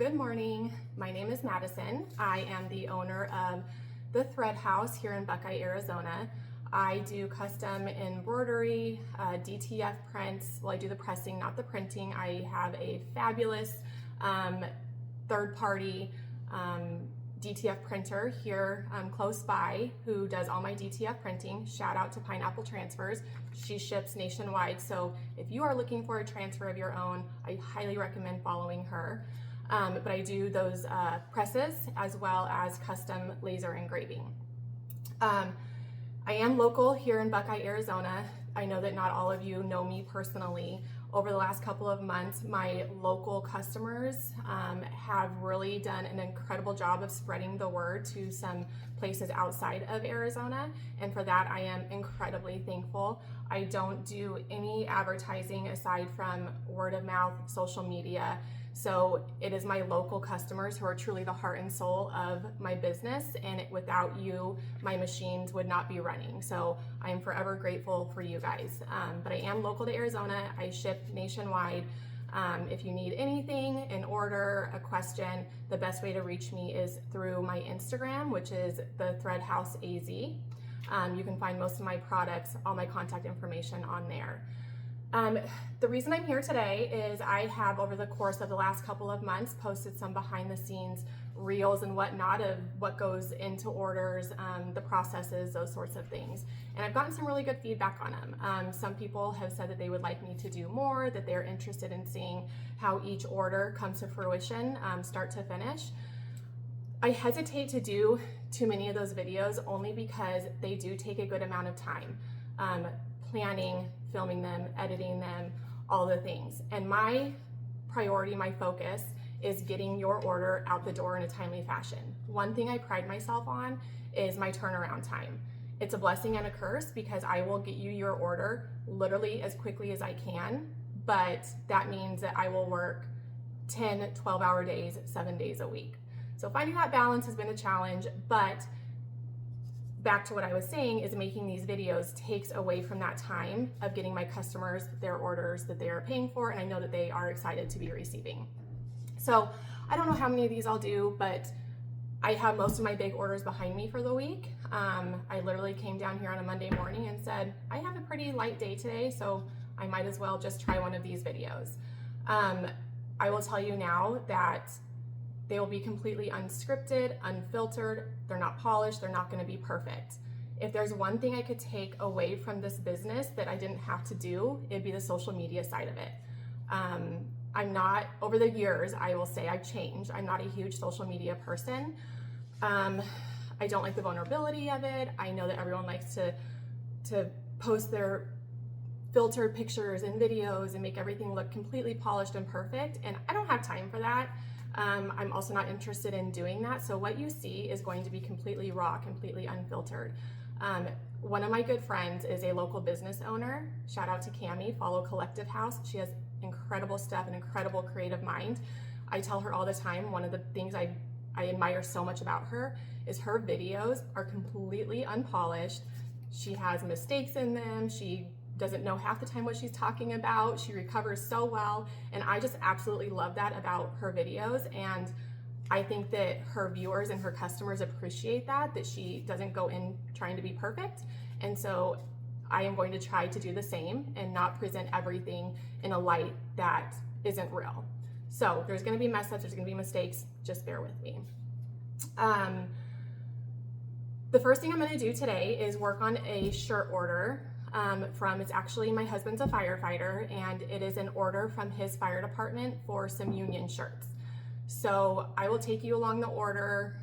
Good morning. My name is Madison. I am the owner of the Thread House here in Buckeye, Arizona. I do custom embroidery, DTF prints. Well, I do the pressing, not the printing. I have a fabulous third-party DTF printer here close by who does all my DTF printing. Shout out to Pineapple Transfers. She ships nationwide, so if you are looking for a transfer of your own, I highly recommend following her. But I do those presses as well as custom laser engraving. I am local here in Buckeye, Arizona. I know that not all of you know me personally. Over the last couple of months, my local customers have really done an incredible job of spreading the word to some places outside of Arizona, and for that I am incredibly thankful. I don't do any advertising aside from word of mouth, social media. So it is my local customers who are truly the heart and soul of my business, and without you, my machines would not be running. So I am forever grateful for you guys. But I am local to Arizona. I ship nationwide. If you need anything, an order, a question, the best way to reach me is through my Instagram, which is the Thread House AZ. You can find most of my products, all my contact information on there. The reason I'm here today is I have, over the course of the last couple of months, posted some behind the scenes reels and whatnot of what goes into orders, the processes, those sorts of things. And I've gotten some really good feedback on them. Some people have said that they would like me to do more, that they're interested in seeing how each order comes to fruition, start to finish. I hesitate to do too many of those videos only because they do take a good amount of time. Planning, filming them, editing them, all the things. And my priority, my focus is getting your order out the door in a timely fashion. One thing I pride myself on is my turnaround time. It's a blessing and a curse because I will get you your order literally as quickly as I can, but that means that I will work 10, 12-hour days, 7 days a week. So finding that balance has been a challenge, but back to what I was saying is making these videos takes away from that time of getting my customers their orders that they are paying for, and I know that they are excited to be receiving. So I don't know how many of these I'll do, but I have most of my big orders behind me for the week. I literally came down here on a Monday morning and said, I have a pretty light day today, so I might as well just try one of these videos. I will tell you now that they will be completely unscripted, unfiltered, they're not polished, they're not gonna be perfect. If there's one thing I could take away from this business that I didn't have to do, it'd be the social media side of it. I'm not, over the years, I will say I've changed. I'm not a huge social media person. I don't like the vulnerability of it. I know that everyone likes to post their filtered pictures and videos and make everything look completely polished and perfect, and I don't have time for that. I'm also not interested in doing that. So what you see is going to be completely raw, completely unfiltered. One of my good friends is a local business owner. Shout out to Cami, follow Collective House. She has incredible stuff, an incredible creative mind. I tell her all the time, one of the things I admire so much about her is her videos are completely unpolished. She has mistakes in them. She doesn't know half the time what she's talking about. She recovers so well, and I just absolutely love that about her videos, and I think that her viewers and her customers appreciate that she doesn't go in trying to be perfect. And so I am going to try to do the same and not present everything in a light that isn't real. So there's going to be mess ups, there's going to be mistakes, just bear with me. The first thing I'm going to do today is work on a shirt order it's actually, my husband's a firefighter, and it is an order from his fire department for some union shirts. So I will take you along the order,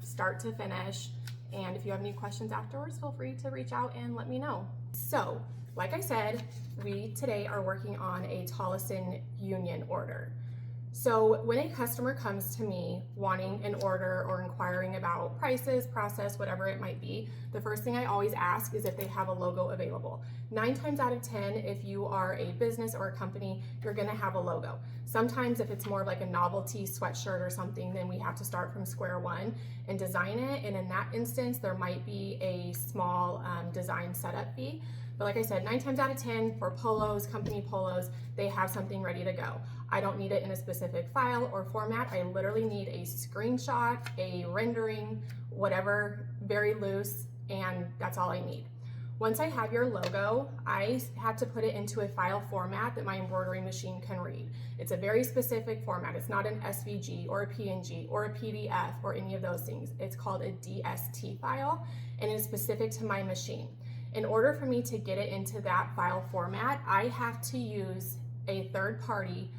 start to finish, and if you have any questions afterwards, feel free to reach out and let me know. So, like I said, we today are working on a Tolleson union order. So when a customer comes to me wanting an order or inquiring about prices, process, whatever it might be, the first thing I always ask is if they have a logo available. 9 times out of 10, if you are a business or a company, you're gonna have a logo. Sometimes if it's more of like a novelty sweatshirt or something, then we have to start from square one and design it. And in that instance, there might be a small design setup fee. But like I said, 9 times out of 10 for polos, company polos, they have something ready to go. I don't need it in a specific file or format. I literally need a screenshot, a rendering, whatever, very loose, and that's all I need. Once I have your logo, I have to put it into a file format that my embroidery machine can read. It's a very specific format. It's not an SVG or a PNG or a PDF or any of those things. It's called a DST file, and it is specific to my machine. In order for me to get it into that file format, I have to use a third-party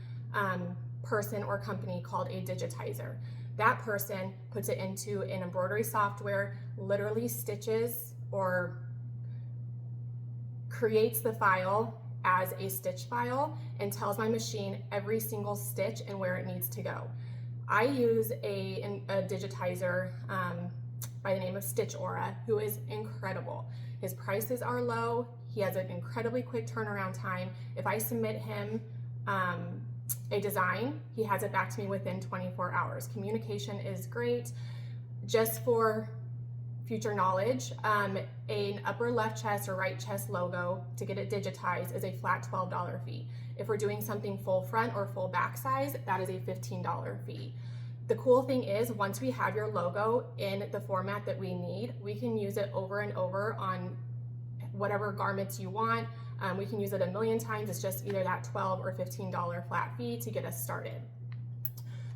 person or company called a digitizer. That person puts it into an embroidery software, literally stitches or creates the file as a stitch file and tells my machine every single stitch and where it needs to go. I use a digitizer by the name of Stitch Aura, who is incredible. His prices are low. He has an incredibly quick turnaround time. If I submit him a design, he has it back to me within 24 hours. Communication is great. Just for future knowledge, an upper left chest or right chest logo to get it digitized is a flat $12 fee. If we're doing something full front or full back size, that is a $15 fee. The cool thing is, once we have your logo in the format that we need, we can use it over and over on whatever garments you want. We can use it a million times. It's just either that $12 or $15 flat fee to get us started.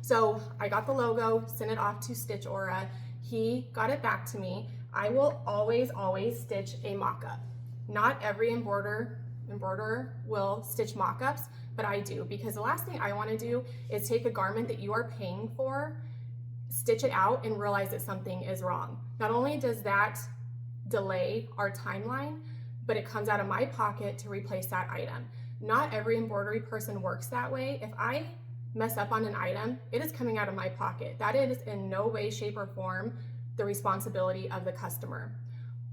So I got the logo, sent it off to Stitch Aura. He got it back to me. I will always stitch a mock-up. Not every embroiderer will stitch mock-ups, but I do, because the last thing I want to do is take a garment that you are paying for, stitch it out, and realize that something is wrong. Not only does that delay our timeline, but it comes out of my pocket to replace that item. Not every embroidery person works that way. If I mess up on an item, it is coming out of my pocket. That is in no way, shape, or form the responsibility of the customer.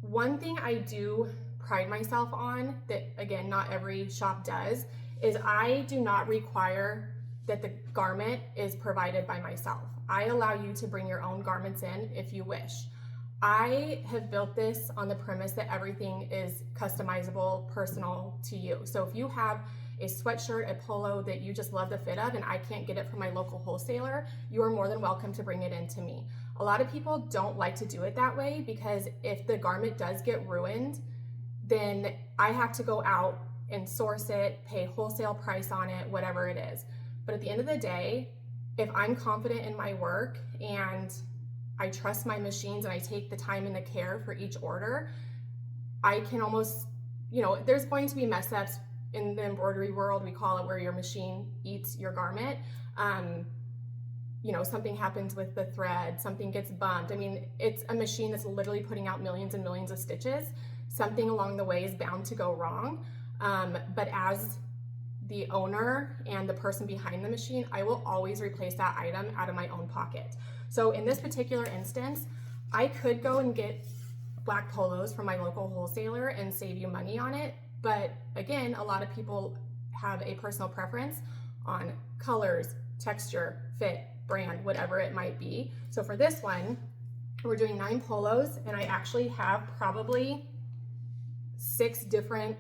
One thing I do pride myself on, that again, not every shop does, is I do not require that the garment is provided by myself. I allow you to bring your own garments in if you wish. I have built this on the premise that everything is customizable, personal to you. So if you have a sweatshirt, a polo that you just love the fit of and I can't get it from my local wholesaler, you are more than welcome to bring it in to me. A lot of people don't like to do it that way, because if the garment does get ruined, then I have to go out and source it, pay wholesale price on it, whatever it is. But at the end of the day, if I'm confident in my work and I trust my machines and I take the time and the care for each order, I can almost, there's going to be mess ups in the embroidery world, we call it, where your machine eats your garment. Something happens with the thread, something gets bumped. I mean, it's a machine that's literally putting out millions and millions of stitches. Something along the way is bound to go wrong. But as the owner and the person behind the machine, I will always replace that item out of my own pocket. So in this particular instance, I could go and get black polos from my local wholesaler and save you money on it. But again, a lot of people have a personal preference on colors, texture, fit, brand, whatever it might be. So for this one, we're doing 9 polos, and I actually have probably 6 different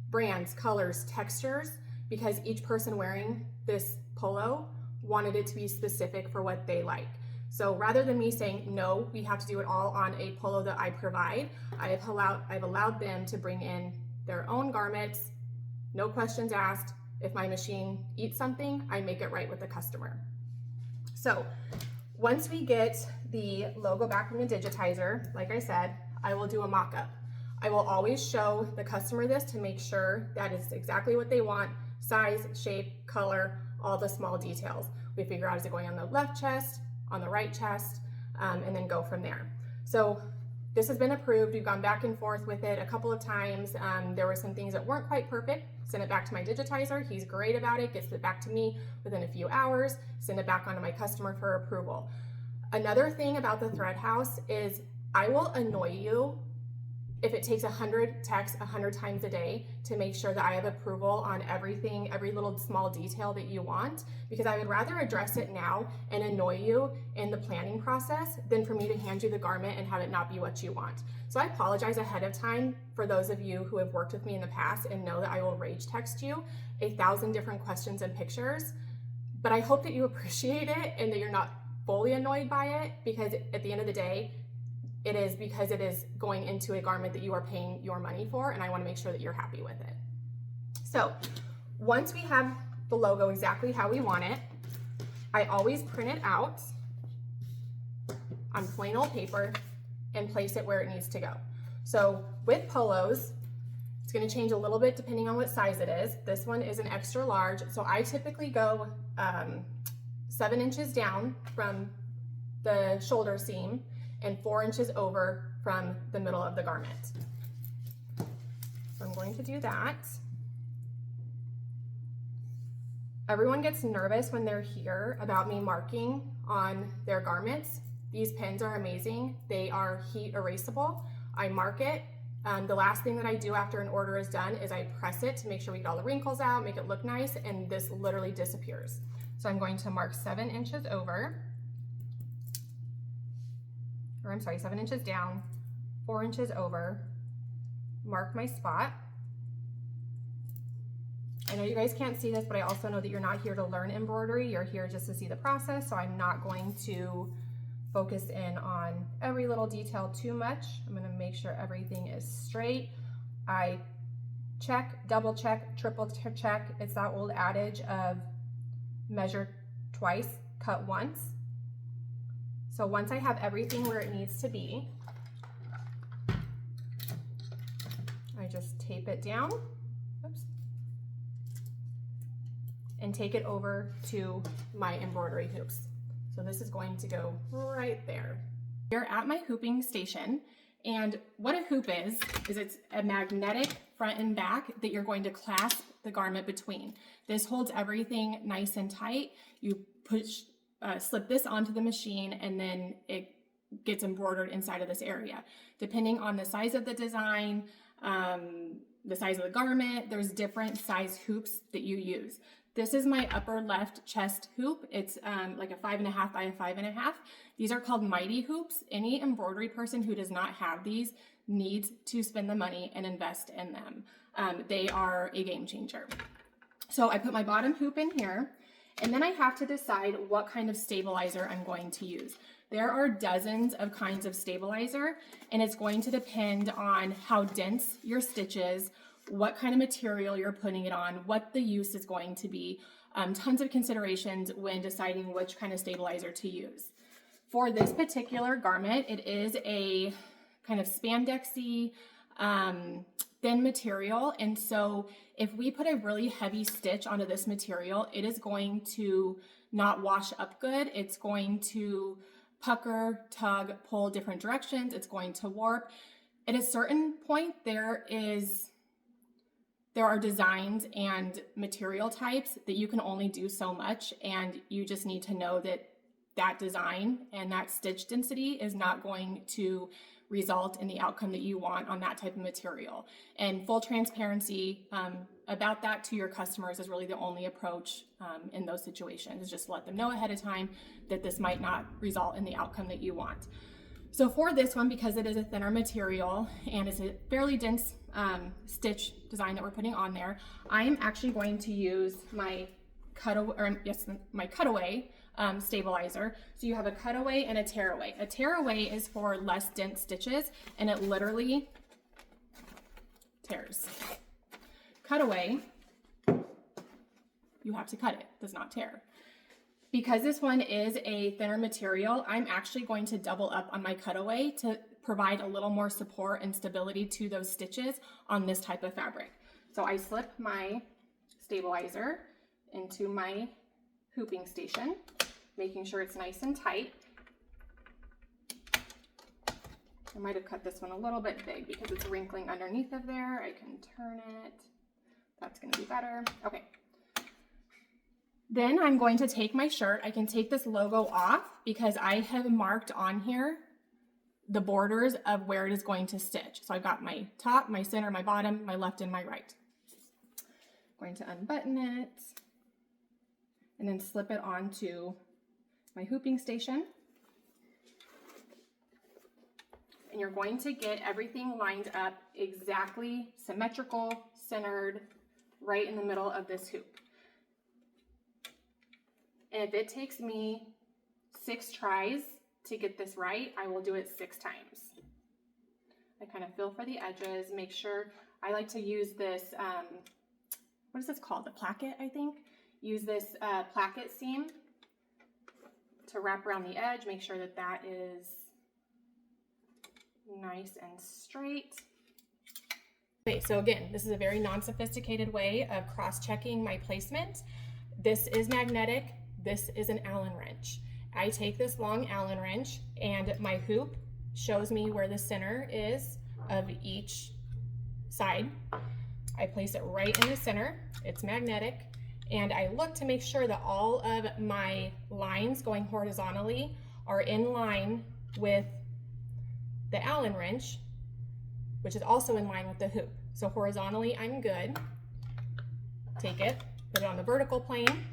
brands, colors, textures, because each person wearing this polo wanted it to be specific for what they like. So rather than me saying, no, we have to do it all on a polo that I provide, I've allowed them to bring in their own garments, no questions asked. If my machine eats something, I make it right with the customer. So once we get the logo back from the digitizer, like I said, I will do a mock-up. I will always show the customer this to make sure that it's exactly what they want: size, shape, color, all the small details. We figure out, is it going on the left chest, on the right chest, and then go from there. So this has been approved. We've gone back and forth with it a couple of times. There were some things that weren't quite perfect. Send it back to my digitizer. He's great about it, gets it back to me within a few hours, send it back onto my customer for approval. Another thing about the thread house is I will annoy you if it takes 100 texts 100 times a day to make sure that I have approval on everything, every little small detail that you want, because I would rather address it now and annoy you in the planning process than for me to hand you the garment and have it not be what you want. So I apologize ahead of time for those of you who have worked with me in the past and know that I will rage text you 1,000 different questions and pictures, but I hope that you appreciate it and that you're not fully annoyed by it, because at the end of the day, it is because it is going into a garment that you are paying your money for, and I want to make sure that you're happy with it. So once we have the logo exactly how we want it, I always print it out on plain old paper and place it where it needs to go. So with polos, it's going to change a little bit depending on what size it is. This one is an extra large, so I typically go 7 inches down from the shoulder seam and 4 inches over from the middle of the garment. So I'm going to do that. Everyone gets nervous when they're here about me marking on their garments. These pens are amazing. They are heat erasable. I mark it. The last thing that I do after an order is done is I press it to make sure we get all the wrinkles out, make it look nice, and this literally disappears. So I'm going to mark 7 inches over. Or I'm sorry, 7 inches down, 4 inches over, mark my spot. I know you guys can't see this, but I also know that you're not here to learn embroidery, you're here just to see the process, so I'm not going to focus in on every little detail too much. I'm gonna make sure everything is straight. I check, double check, triple check. It's that old adage of measure twice, cut once. So once I have everything where it needs to be, I just tape it down, oops, and take it over to my embroidery hoops. So this is going to go right there. You're at my hooping station, and what a hoop is it's a magnetic front and back that you're going to clasp the garment between. This holds everything nice and tight. You push slip this onto the machine, and then it gets embroidered inside of this area. Depending on the size of the design, the size of the garment, there's different size hoops that you use. This is my upper left chest hoop. It's like a 5.5 by a 5.5. These are called mighty hoops. Any embroidery person who does not have these needs to spend the money and invest in them. They are a game changer. So I put my bottom hoop in here, and then I have to decide what kind of stabilizer I'm going to use. There are dozens of kinds of stabilizer, and it's going to depend on how dense your stitch is, what kind of material you're putting it on, what the use is going to be. Tons of considerations when deciding which kind of stabilizer to use. For this particular garment, it is a kind of spandexy, thin material, and so if we put a really heavy stitch onto this material, it is going to not wash up good. It's going to pucker, tug, pull different directions. It's going to warp. At a certain point, there are designs and material types that you can only do so much, and you just need to know that that design and that stitch density is not going to result in the outcome that you want on that type of material. And full transparency about that to your customers is really the only approach in those situations, is just let them know ahead of time that this might not result in the outcome that you want. So for this one, because it is a thinner material and it's a fairly dense stitch design that we're putting on there, I am actually going to use my cutaway stabilizer. So you have a cutaway and a tearaway. A tearaway is for less dense stitches, and it literally tears. Cutaway, you have to cut it, does not tear. Because this one is a thinner material, I'm actually going to double up on my cutaway to provide a little more support and stability to those stitches on this type of fabric. So I slip my stabilizer into my hooping station, making sure it's nice and tight. I might have cut this one a little bit big because it's wrinkling underneath of there. I can turn it. That's going to be better. Okay. Then I'm going to take my shirt. I can take this logo off because I have marked on here the borders of where it is going to stitch. So I've got my top, my center, my bottom, my left, and my right. I'm going to unbutton it and then slip it onto my hooping station. And you're going to get everything lined up exactly symmetrical, centered, right in the middle of this hoop. And if it takes me 6 tries to get this right, I will do it 6 times. I kind of feel for the edges, make sure, I like to use this, what is this called? The placket, I think. Use this placket seam to wrap around the edge, make sure that that is nice and straight. Okay, so again, this is a very non-sophisticated way of cross-checking my placement. This is magnetic, this is an Allen wrench. I take this long Allen wrench and my hoop shows me where the center is of each side. I place it right in the center, it's magnetic, and I look to make sure that all of my lines going horizontally are in line with the Allen wrench, which is also in line with the hoop. So horizontally, I'm good. Take it, put it on the vertical plane,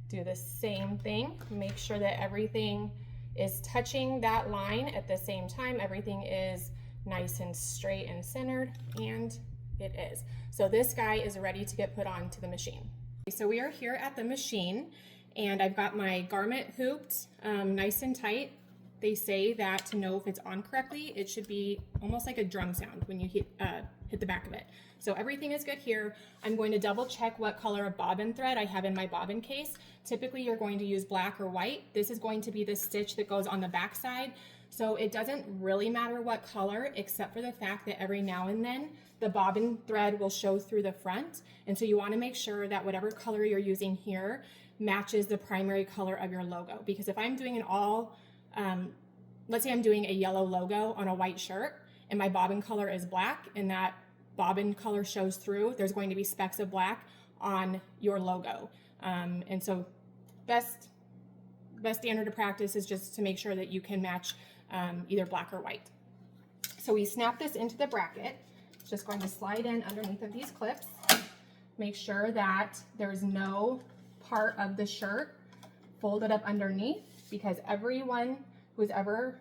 do the same thing, make sure that everything is touching that line at the same time, everything is nice and straight and centered, and it is. So this guy is ready to get put onto the machine. So we are here at the machine, and I've got my garment hooped nice and tight. They say that to know if it's on correctly, it should be almost like a drum sound when you hit the back of it. So everything is good here. I'm going to double check what color of bobbin thread I have in my bobbin case. Typically you're going to use black or white. This is going to be the stitch that goes on the back side. So it doesn't really matter what color, except for the fact that every now and then the bobbin thread will show through the front. And so you want to make sure that whatever color you're using here matches the primary color of your logo. Because if I'm doing an all, let's say I'm doing a yellow logo on a white shirt and my bobbin color is black and that bobbin color shows through, there's going to be specks of black on your logo. And so best standard of practice is just to make sure that you can match either black or white. So we snap this into the bracket. It's just going to slide in underneath of these clips. Make sure that there's no part of the shirt folded up underneath, because everyone who's ever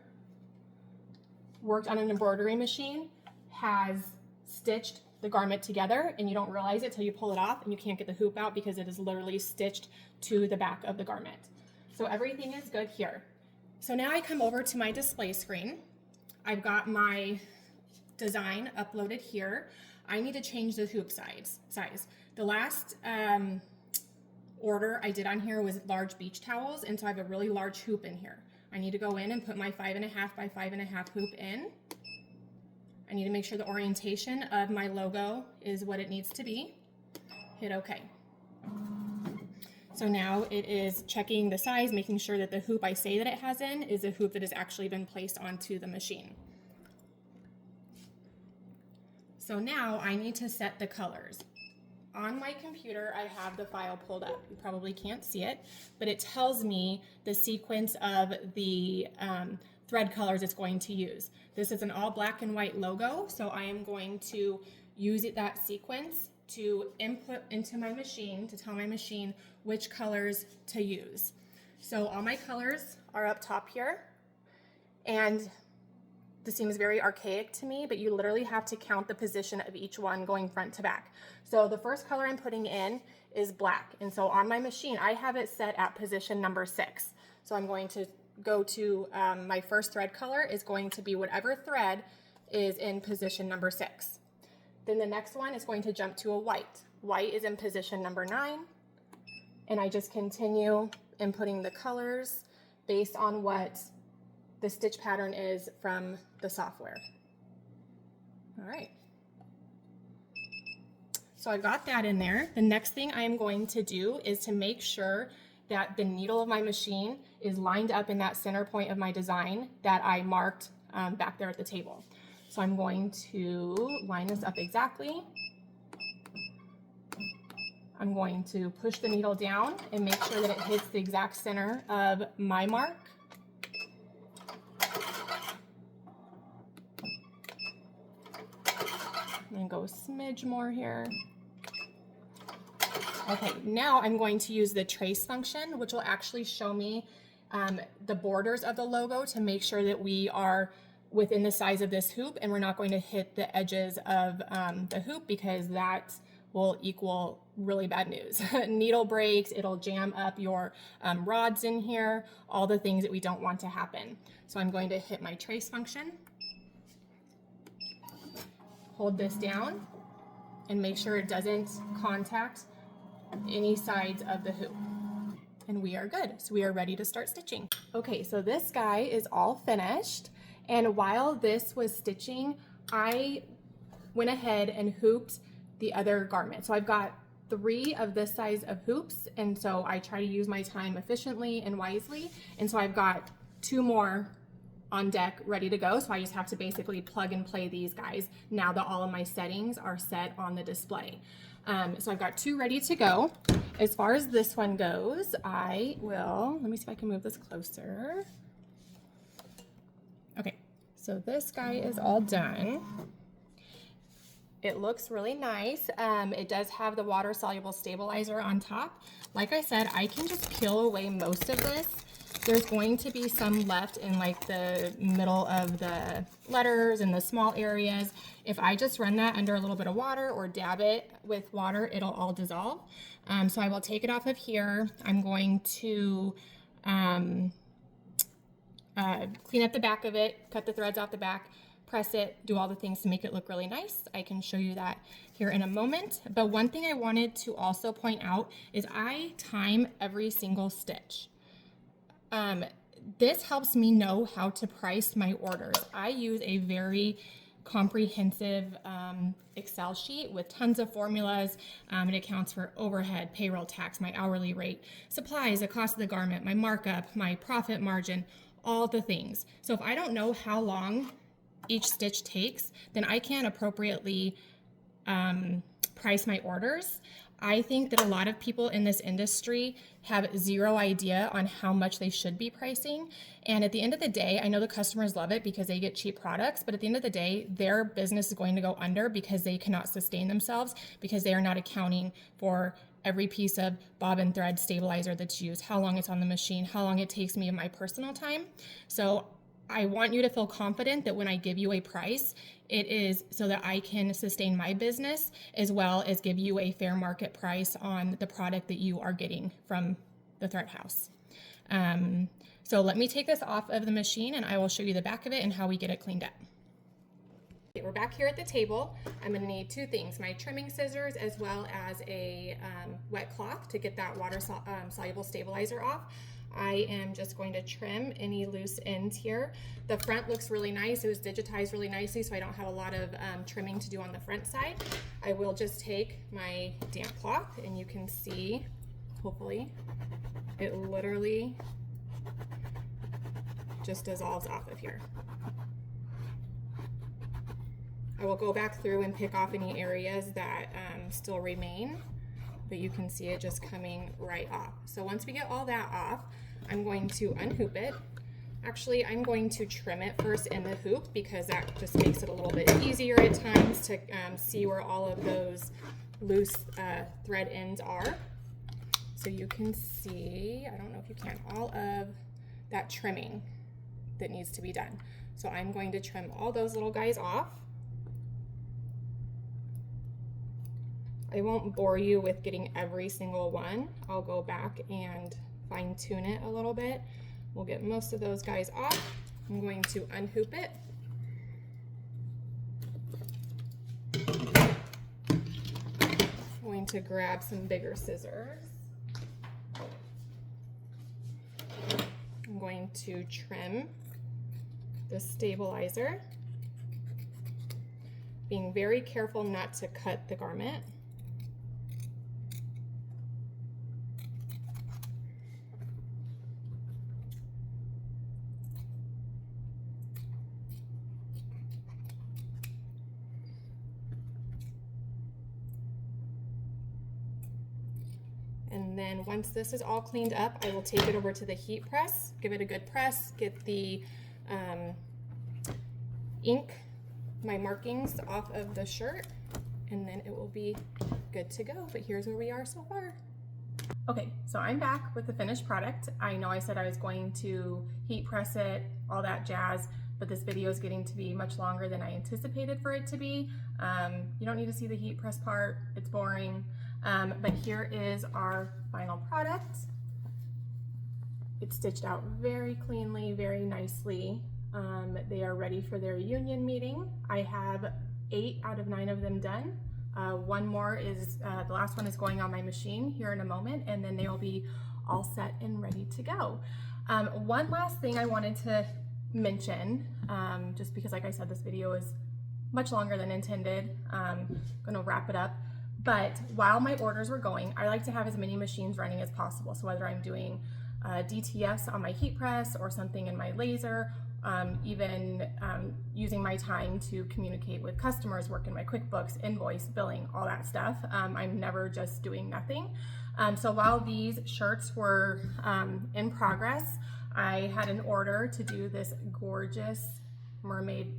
worked on an embroidery machine has stitched the garment together, and you don't realize it till you pull it off and you can't get the hoop out because it is literally stitched to the back of the garment. So everything is good here. So now I come over to my display screen. I've got my design uploaded here. I need to change the hoop size. The last order I did on here was large beach towels, and so I have a really large hoop in here. I need to go in and put my 5.5 by 5.5 hoop in. I need to make sure the orientation of my logo is what it needs to be. Hit OK. So now it is checking the size, making sure that the hoop I say that it has in is a hoop that has actually been placed onto the machine. So now I need to set the colors. On my computer, I have the file pulled up. You probably can't see it, but it tells me the sequence of the thread colors it's going to use. This is an all black and white logo, so I am going to use that sequence to input into my machine, to tell my machine which colors to use. So all my colors are up top here, and this seems very archaic to me, but you literally have to count the position of each one going front to back. So the first color I'm putting in is black, and so on my machine I have it set at position number 6. So I'm going to go to my first thread color is going to be whatever thread is in position number 6. Then the next one is going to jump to a white. White is in position number 9, and I just continue inputting the colors based on what the stitch pattern is from the software. All right. So I've got that in there. The next thing I am going to do is to make sure that the needle of my machine is lined up in that center point of my design that I marked back there at the table. So I'm going to line this up exactly. I'm going to push the needle down and make sure that it hits the exact center of my mark. I'm gonna go a smidge more here. Okay, now I'm going to use the trace function, which will actually show me the borders of the logo to make sure that we are within the size of this hoop and we're not going to hit the edges of the hoop, because that will equal really bad news. Needle breaks, it'll jam up your rods in here, all the things that we don't want to happen. So I'm going to hit my trace function, hold this down, and make sure it doesn't contact any sides of the hoop. And we are good. So we are ready to start stitching. Okay, so this guy is all finished. And while this was stitching, I went ahead and hooped the other garment. So I've got 3 of this size of hoops. And so I try to use my time efficiently and wisely. And so I've got 2 more on deck ready to go. So I just have to basically plug and play these guys now that all of my settings are set on the display. So I've got 2 ready to go. As far as this one goes, let me see if I can move this closer. Okay, so this guy is all done. It looks really nice. It does have the water soluble stabilizer on top. Like I said, I can just peel away most of this. There's going to be some left in like the middle of the letters and the small areas. If I just run that under a little bit of water or dab it with water, it'll all dissolve. So I will take it off of here. I'm going to clean up the back of it, cut the threads off the back, press it, do all the things to make it look really nice. I can show you that here in a moment. But one thing I wanted to also point out is I time every single stitch. This helps me know how to price my orders. I use a very comprehensive Excel sheet with tons of formulas. It accounts for overhead, payroll, tax, my hourly rate, supplies, the cost of the garment, my markup, my profit margin, all the things. So if I don't know how long each stitch takes, then I can't appropriately price my orders. I think that a lot of people in this industry have zero idea on how much they should be pricing. And at the end of the day, I know the customers love it because they get cheap products, but at the end of the day, their business is going to go under because they cannot sustain themselves, because they are not accounting for every piece of bobbin thread stabilizer that's used, how long it's on the machine, how long it takes me in my personal time. So I want you to feel confident that when I give you a price, it is so that I can sustain my business as well as give you a fair market price on the product that you are getting from the thread house. So let me take this off of the machine and I will show you the back of it and how we get it cleaned up. Okay, we're back here at the table. I'm going to need 2 things, my trimming scissors as well as a wet cloth to get that water soluble stabilizer off. I am just going to trim any loose ends here. The front looks really nice. It was digitized really nicely, so I don't have a lot of trimming to do on the front side. I will just take my damp cloth, and you can see, hopefully, it literally just dissolves off of here. I will go back through and pick off any areas that still remain, but you can see it just coming right off. So once we get all that off, I'm going to unhoop it. Actually, I'm going to trim it first in the hoop because that just makes it a little bit easier at times to see where all of those loose thread ends are. So you can see, I don't know if you can, all of that trimming that needs to be done. So I'm going to trim all those little guys off. I won't bore you with getting every single one. I'll go back and fine tune it a little bit. We'll get most of those guys off. I'm going to unhoop it. I'm going to grab some bigger scissors. I'm going to trim the stabilizer, being very careful not to cut the garment. And then once this is all cleaned up, I will take it over to the heat press, give it a good press, get the ink my markings off of the shirt, and then it will be good to go. But here's where we are so far. Okay, so I'm back with the finished product. I know I said I was going to heat press it, all that jazz, but this video is getting to be much longer than I anticipated for it to be. You don't need to see the heat press part, it's boring. But here is our final product. It's stitched out very cleanly, very nicely. They are ready for their union meeting. I have 8 out of 9 of them done. One more is, the last one is going on my machine here in a moment, and then they will be all set and ready to go. One last thing I wanted to mention, just because like I said, this video is much longer than intended. I'm gonna wrap it up. But while my orders were going, I like to have as many machines running as possible. So whether I'm doing DTFs on my heat press or something in my laser, even using my time to communicate with customers, work in my QuickBooks, invoice, billing, all that stuff. I'm never just doing nothing. So while these shirts were in progress, I had an order to do this gorgeous mermaid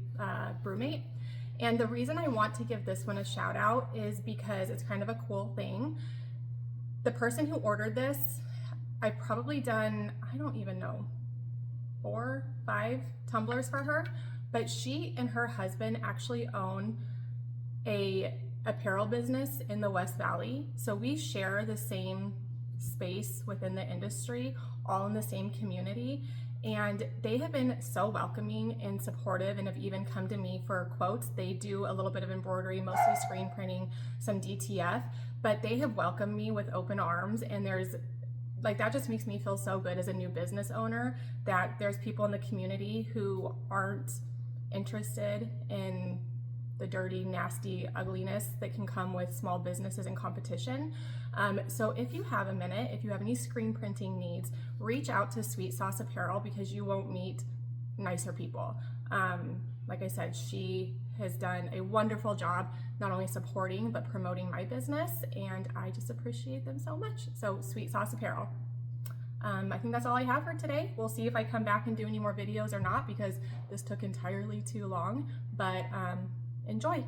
brewmate. And the reason I want to give this one a shout out is because it's kind of a cool thing. The person who ordered this, I've probably done, I don't even know, 4, 5 tumblers for her, but she and her husband actually own a apparel business in the West Valley. So we share the same space within the industry, all in the same community. And they have been so welcoming and supportive and have even come to me for quotes. They do a little bit of embroidery, mostly screen printing, some DTF, but they have welcomed me with open arms. And there's like, that just makes me feel so good as a new business owner, that there's people in the community who aren't interested in the dirty, nasty ugliness that can come with small businesses and competition. So if you have a minute, if you have any screen printing needs, reach out to Sweet Sauce Apparel, because you won't meet nicer people. Like I said, she has done a wonderful job, not only supporting, but promoting my business, and I just appreciate them so much. So Sweet Sauce Apparel. I think that's all I have for today. We'll see if I come back and do any more videos or not, because this took entirely too long, but enjoy.